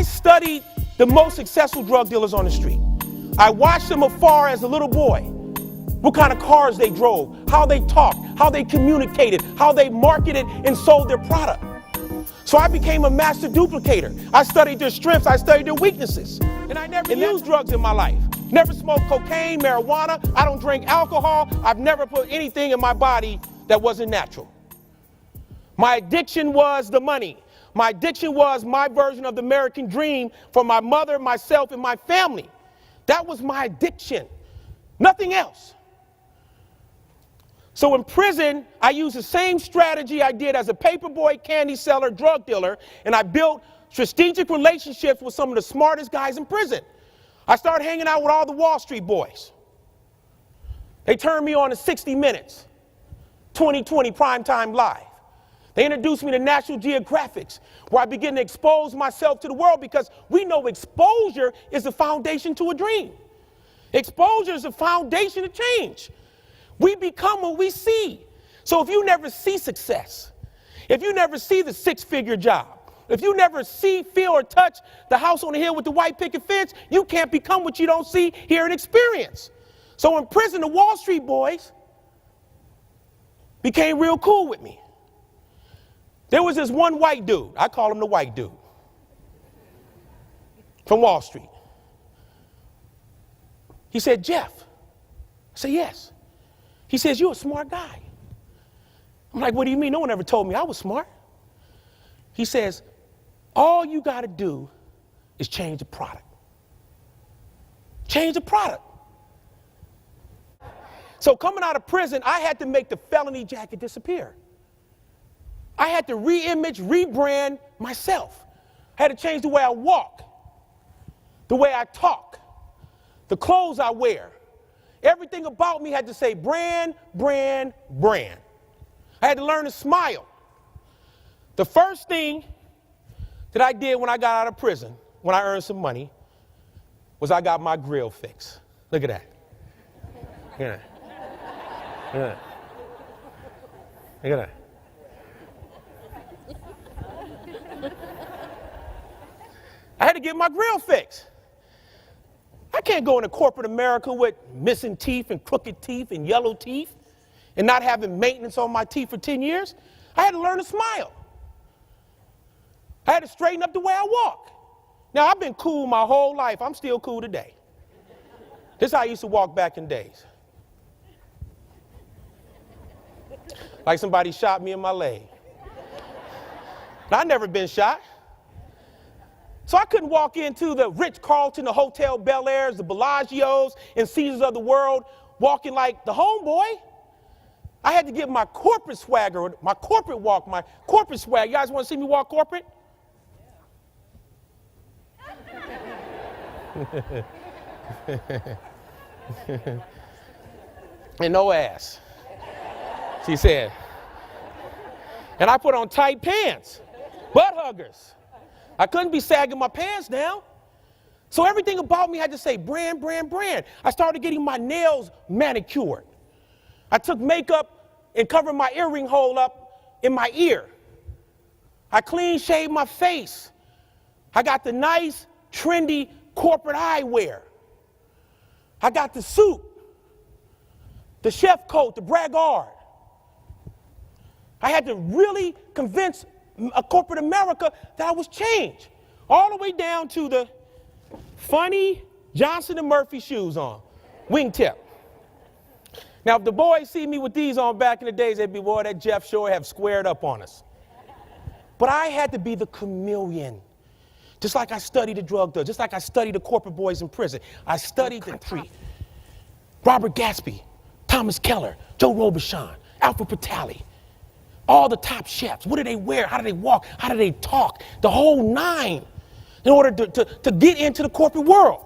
I studied the most successful drug dealers on the street. I watched them afar as a little boy. What kind of cars they drove, how they talked, how they communicated, how they marketed and sold their product. So I became a master duplicator. I studied their strengths, I studied their weaknesses. And I never used drugs in my life. Never smoked cocaine, marijuana, I don't drink alcohol. I've never put anything in my body that wasn't natural. My addiction was the money. My addiction was my version of the American dream for my mother, myself, and my family. That was my addiction, nothing else. So in prison, I used the same strategy I did as a paperboy, candy seller, drug dealer, and I built strategic relationships with some of the smartest guys in prison. I started hanging out with all the Wall Street boys. They turned me on to 60 Minutes, 2020 Primetime Live. They introduced me to National Geographics, where I began to expose myself to the world, because we know exposure is the foundation to a dream. Exposure is the foundation of change. We become what we see. So if you never see success, if you never see the six-figure job, if you never see, feel, or touch the house on the hill with the white picket fence, you can't become what you don't see, hear, and experience. So in prison, the Wall Street boys became real cool with me. There was this one white dude, I call him the white dude, from Wall Street. He said, "Jeff." I said, "Yes." He says, "You're a smart guy." I'm like, "What do you mean? No one ever told me I was smart." He says, "All you got to do is change the product. Change the product." So coming out of prison, I had to make the felony jacket disappear. I had to re-image, rebrand myself. I had to change the way I walk, the way I talk, the clothes I wear. Everything about me had to say brand, brand, brand. I had to learn to smile. The first thing that I did when I got out of prison, when I earned some money, was I got my grill fixed. Look at that. Look at that. Look at that. Look at that. I had to get my grill fixed. I can't go into corporate America with missing teeth and crooked teeth and yellow teeth and not having maintenance on my teeth for 10 years. I had to learn to smile. I had to straighten up the way I walk. Now, I've been cool my whole life. I'm still cool today. This is how I used to walk back in days. Like somebody shot me in my leg. I've never been shot. So I couldn't walk into the Ritz-Carlton, the Hotel Bel Airs, the Bellagios, and Caesars of the world walking like the homeboy. I had to get my corporate swagger, my corporate walk, my corporate swag. You guys want to see me walk corporate? And no ass, she said. And I put on tight pants, butt huggers. I couldn't be sagging my pants down. So everything about me had to say brand, brand, brand. I started getting my nails manicured. I took makeup and covered my earring hole up in my ear. I clean shaved my face. I got the nice, trendy corporate eyewear. I got the suit, the chef coat, the bragard. I had to really convince corporate America that I was changed, all the way down to the funny Johnson & Murphy shoes on, wingtip. Now, if the boys see me with these on back in the days, they'd be, "Boy, that Jeff sure have squared up on us." But I had to be the chameleon, just like I studied the drug dealers, just like I studied the corporate boys in prison. I studied the three: Robert Gatsby, Thomas Keller, Joe Robuchon, Alfred Patali. All the top chefs. What do they wear? How do they walk? How do they talk? The whole nine, in order to get into the corporate world.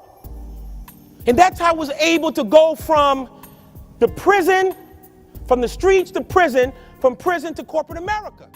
And that's how I was able to go from the prison, from the streets to prison, from prison to corporate America.